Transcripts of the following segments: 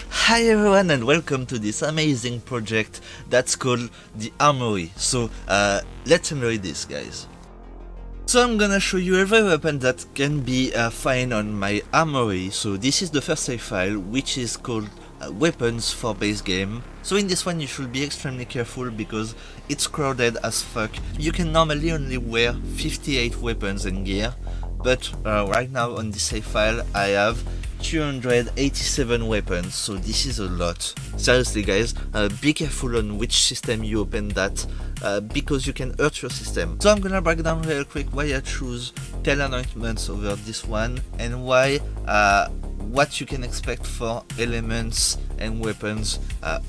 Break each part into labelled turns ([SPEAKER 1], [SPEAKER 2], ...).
[SPEAKER 1] Hi everyone and welcome to this amazing project that's called the Armory. So let's enjoy this, guys. So I'm gonna show you every weapon that can be found on my Armory. So this is the first save file, which is called weapons for base game. So in this one you should be extremely careful because it's crowded as fuck. You can normally only wear 58 weapons and gear, but right now on this save file I have 287 weapons, so this is a lot. Seriously guys, be careful on which system you open that, because you can hurt your system. So I'm gonna break down real quick why I choose tail anointments over this one, and why what you can expect for elements and weapons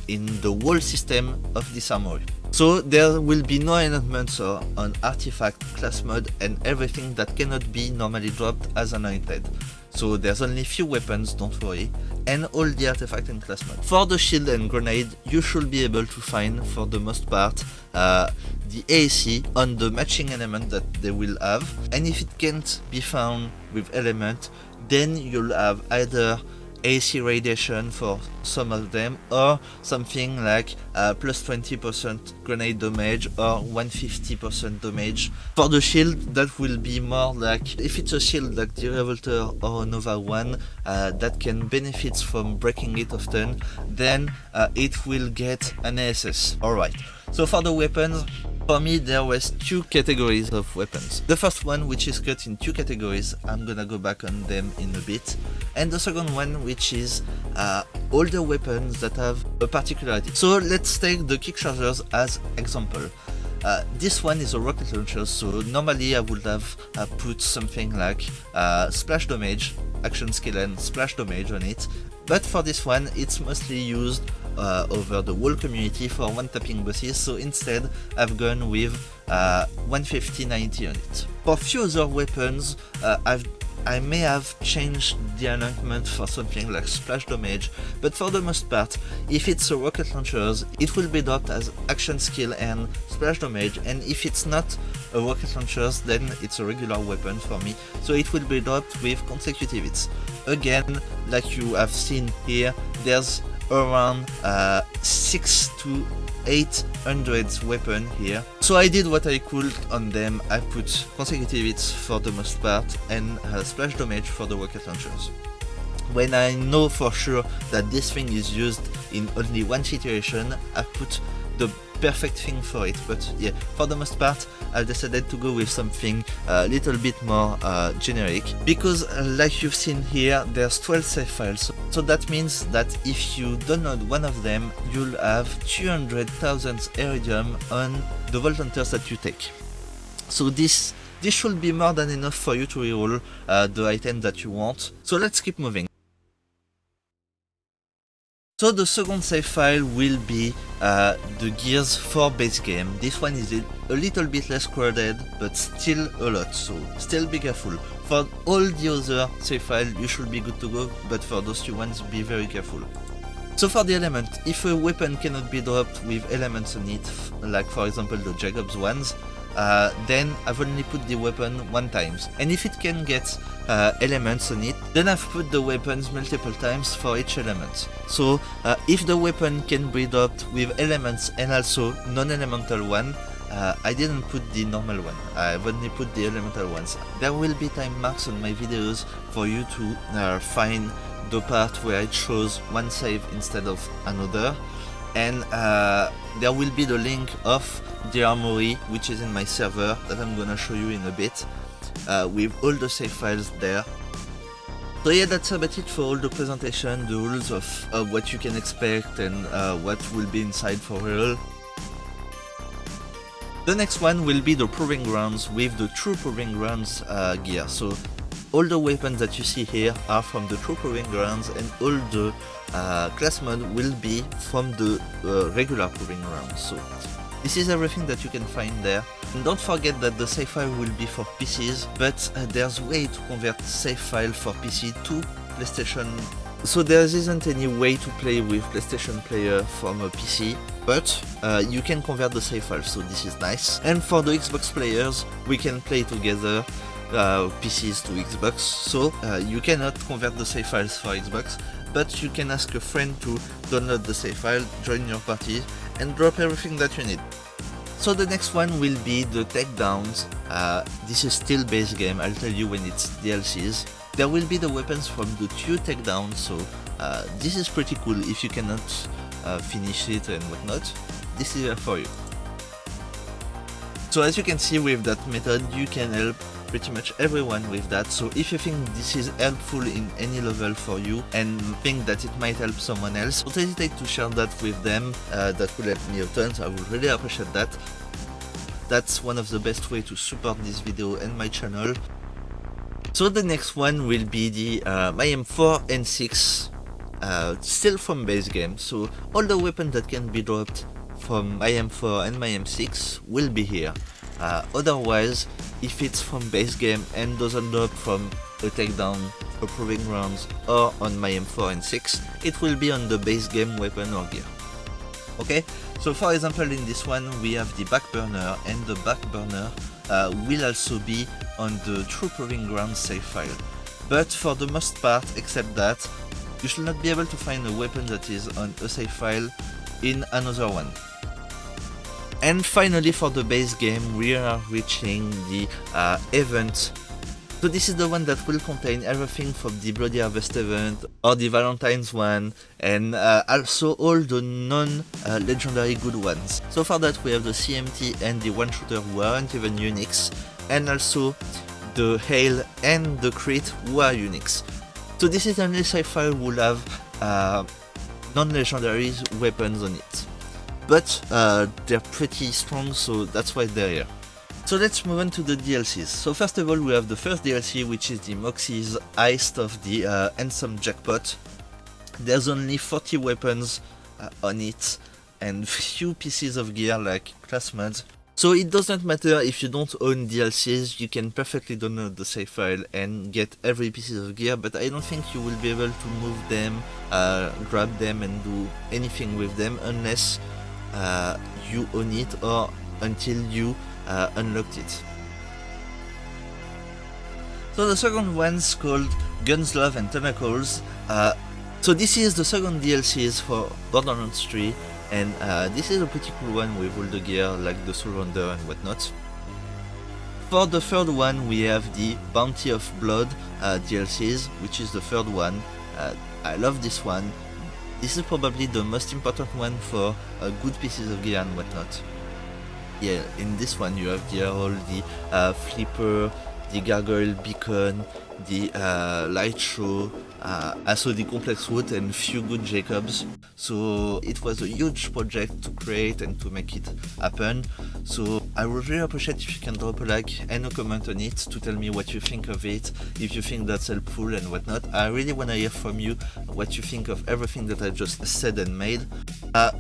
[SPEAKER 1] in the whole system of this armory. So there will be no enhancements on artifact, class mode, and everything that cannot be normally dropped as anointed. So there's only few weapons, don't worry, and all the artifact and class mode. For the shield and grenade, you should be able to find, for the most part, the AC on the matching element that they will have, and if it can't be found with element, then you'll have either AC radiation for some of them, or something like plus 20% grenade damage or 150% damage. For the shield, that will be more like, if it's a shield like the Revolter or Nova one that can benefit from breaking it often, then it will get an ASS. Alright, so for the weapons, for me there was two categories of weapons. The first one, which is cut in two categories, I'm gonna go back on them in a bit, and the second one, which is all the weapons that have a particularity. So let's take the kick chargers as example. This one is a rocket launcher, so normally I would have put something like splash damage, action skill and splash damage on it, but for this one it's mostly used over the whole community for one tapping bosses, so instead I've gone with 150-90 on it. For few other weapons, I may have changed the anointment for something like splash damage, but for the most part, if it's a rocket launchers, it will be dropped as action skill and splash damage, and if it's not a rocket launchers, then it's a regular weapon for me, so it will be dropped with consecutive hits. Again, like you have seen here, there's around 6 to 800 weapon here, so I did what I could on them. I put consecutive hits for the most part and splash damage for the rocket launchers. When I know for sure that this thing is used in only one situation, I put the perfect thing for it, but yeah, for the most part I decided to go with something a little bit more generic, because like you've seen here, there's 12 save files, so that means that if you download one of them, you'll have 200,000 iridium on the Vault Hunters that you take. So this should be more than enough for you to reroll the item that you want. So let's keep moving. So the second save file will be the gears for base game. This one is a little bit less crowded, but still a lot, so still be careful. For all the other save files you should be good to go, but for those two ones be very careful. So for the element, if a weapon cannot be dropped with elements on it, like for example the Jacob's ones, then I've only put the weapon one times, and if it can get elements on it, then I've put the weapons multiple times for each element. So if the weapon can be dropped with elements and also non-elemental one, I didn't put the normal one, I've only put the elemental ones. There will be time marks on my videos for you to find the part where it shows one save instead of another, and there will be the link of the Armory, which is in my server, that I'm gonna show you in a bit, with all the save files there. So yeah, that's about it for all the presentation, the rules of what you can expect and what will be inside for real. The next one will be the Proving Grounds with the True Proving Grounds gear. So all the weapons that you see here are from the True Proving Grounds, and all the class mode will be from the regular Proving Grounds. So this is everything that you can find there. And don't forget that the save file will be for PCs, but there's way to convert save file for PC to PlayStation. So there isn't any way to play with PlayStation player from a PC, but you can convert the save file, so this is nice. And for the Xbox players, we can play together PCs to Xbox, so you cannot convert the save files for Xbox, but you can ask a friend to download the save file, join your party, and drop everything that you need. So the next one will be the Takedowns. This is still base game, I'll tell you when it's DLCs. There will be the weapons from the 2 Takedowns, so this is pretty cool if you cannot finish it and whatnot. This is for you. So as you can see with that method, you can help pretty much everyone with that. So if you think this is helpful in any level for you and think that it might help someone else, don't hesitate to share that with them. That will help me a ton, so I would really appreciate that. That's one of the best ways to support this video and my channel. So the next one will be the MyM4 and 6, still from base game. So all the weapons that can be dropped from MyM4 and MyM6 will be here. Otherwise, if it's from base game and doesn't drop from a takedown, a proving grounds, or on MyM4 and 6, it will be on the base game weapon or gear. Okay, so for example in this one we have the back burner, and the back burner will also be on the true proving grounds save file. But for the most part, except that, you should not be able to find a weapon that is on a save file in another one. And finally for the base game we are reaching the event. So this is the one that will contain everything from the Bloody Harvest event or the Valentine's one, and also all the non-legendary good ones. So for that we have the CMT and the one shooter who aren't even uniques, and also the Hail and the Crit who are uniques. So this is only sci-fi will have non-legendary weapons on it. But they're pretty strong, so that's why they're here. So let's move on to the DLCs. So first of all we have the first DLC, which is the Moxxi's Heist of the Handsome Jackpot. There's only 40 weapons on it and few pieces of gear like class mods. So it doesn't matter if you don't own DLCs, you can perfectly download the save file and get every piece of gear, but I don't think you will be able to move them, grab them and do anything with them unless you own it or until you unlocked it. So the second one's called Guns, Love and Tentacles. So this is the second DLCs for Borderlands 3, and this is a pretty cool one with all the gear like the Surrender and whatnot. For the third one we have the Bounty of Blood DLCs, which is the third one. I love this one. This is probably the most important one for good pieces of gear and whatnot. Yeah, in this one you have the all the flipper, the gargoyle beacon, the light show, also the complex route and few good Jacobs. So it was a huge project to create and to make it happen. So I would really appreciate if you can drop a like and a comment on it to tell me what you think of it, if you think that's helpful and whatnot. I really want to hear from you what you think of everything that I just said and made.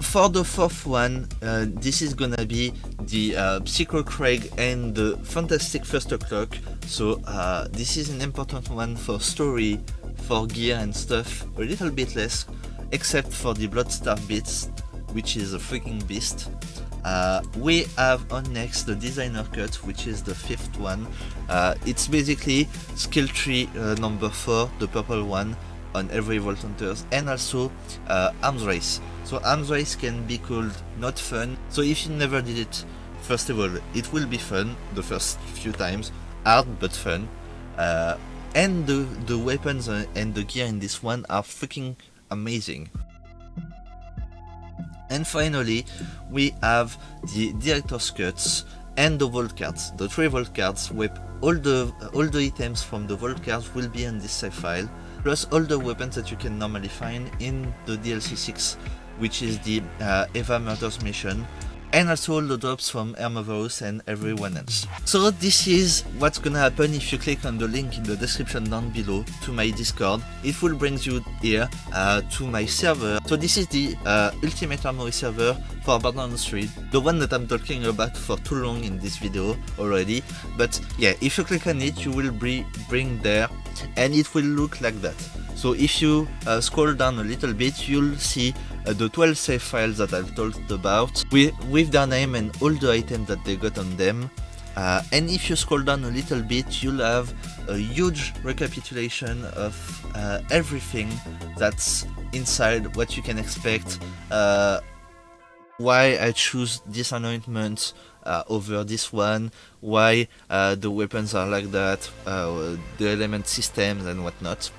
[SPEAKER 1] For the fourth one, this is gonna be the Psycho Krieg and the fantastic Fuster Cluck. So this is an important one for story, for gear and stuff, a little bit less, except for the Bloodstar bits, which is a freaking beast. We have on next the designer cut, which is the fifth one. It's basically skill tree number 4, the purple one, on every Vault Hunters, and also arms race. So arms race can be called not fun. So if you never did it, first of all, it will be fun the first few times, hard but fun. And the weapons and the gear in this one are freaking amazing. And finally, we have the Director's Cuts and the Vault cards. The 3 Vault cards with all the items from the Vault cards will be in this save file, plus all the weapons that you can normally find in the DLC 6, which is the Eva Murders mission, and also all the drops from Hermovorous and everyone else. So this is what's gonna happen if you click on the link in the description down below to my Discord. It will bring you here to my server. So this is the Ultimate Armory server for Borderlands 3, the one that I'm talking about for too long in this video already. But yeah, if you click on it, you will be bring there, and it will look like that. So if you scroll down a little bit, you'll see the 12 save files that I've talked about with their name and all the items that they got on them. And if you scroll down a little bit, you'll have a huge recapitulation of everything that's inside, what you can expect, why I choose this anointment over this one, why the weapons are like that, the element systems and whatnot.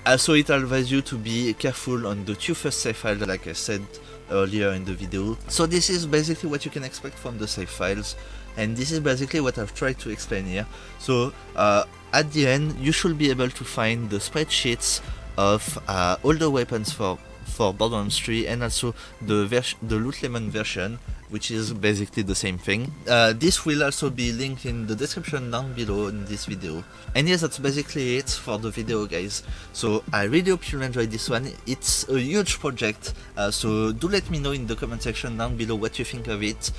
[SPEAKER 1] Also, it advises you to be careful on the two first save files, like I said earlier in the video. So this is basically what you can expect from the save files, and this is basically what I've tried to explain here. So at the end, you should be able to find the spreadsheets of all the weapons for Borderlands 3, and also the Lootlemon version, which is basically the same thing. This will also be linked in the description down below in this video. And yes, that's basically it for the video, guys. So I really hope you'll enjoy this one. It's a huge project, so do let me know in the comment section down below what you think of it,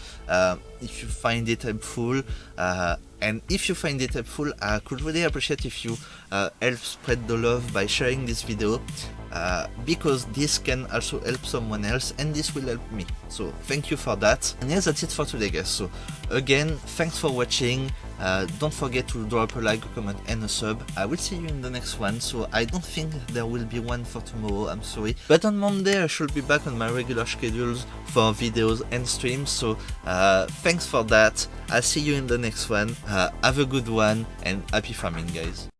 [SPEAKER 1] if you find it helpful, and if you find it helpful, I could really appreciate if you help spread the love by sharing this video, because this can also help someone else, and this will help me. So thank you for that. And yes, that's it for today, guys. So again, thanks for watching. Don't forget to drop a like, a comment and a sub. I will see you in the next one. So I don't think there will be one for tomorrow, I'm sorry, but on Monday I should be back on my regular schedules for videos and streams. So thanks for that. I'll see you in the next one. Have a good one and happy farming, guys.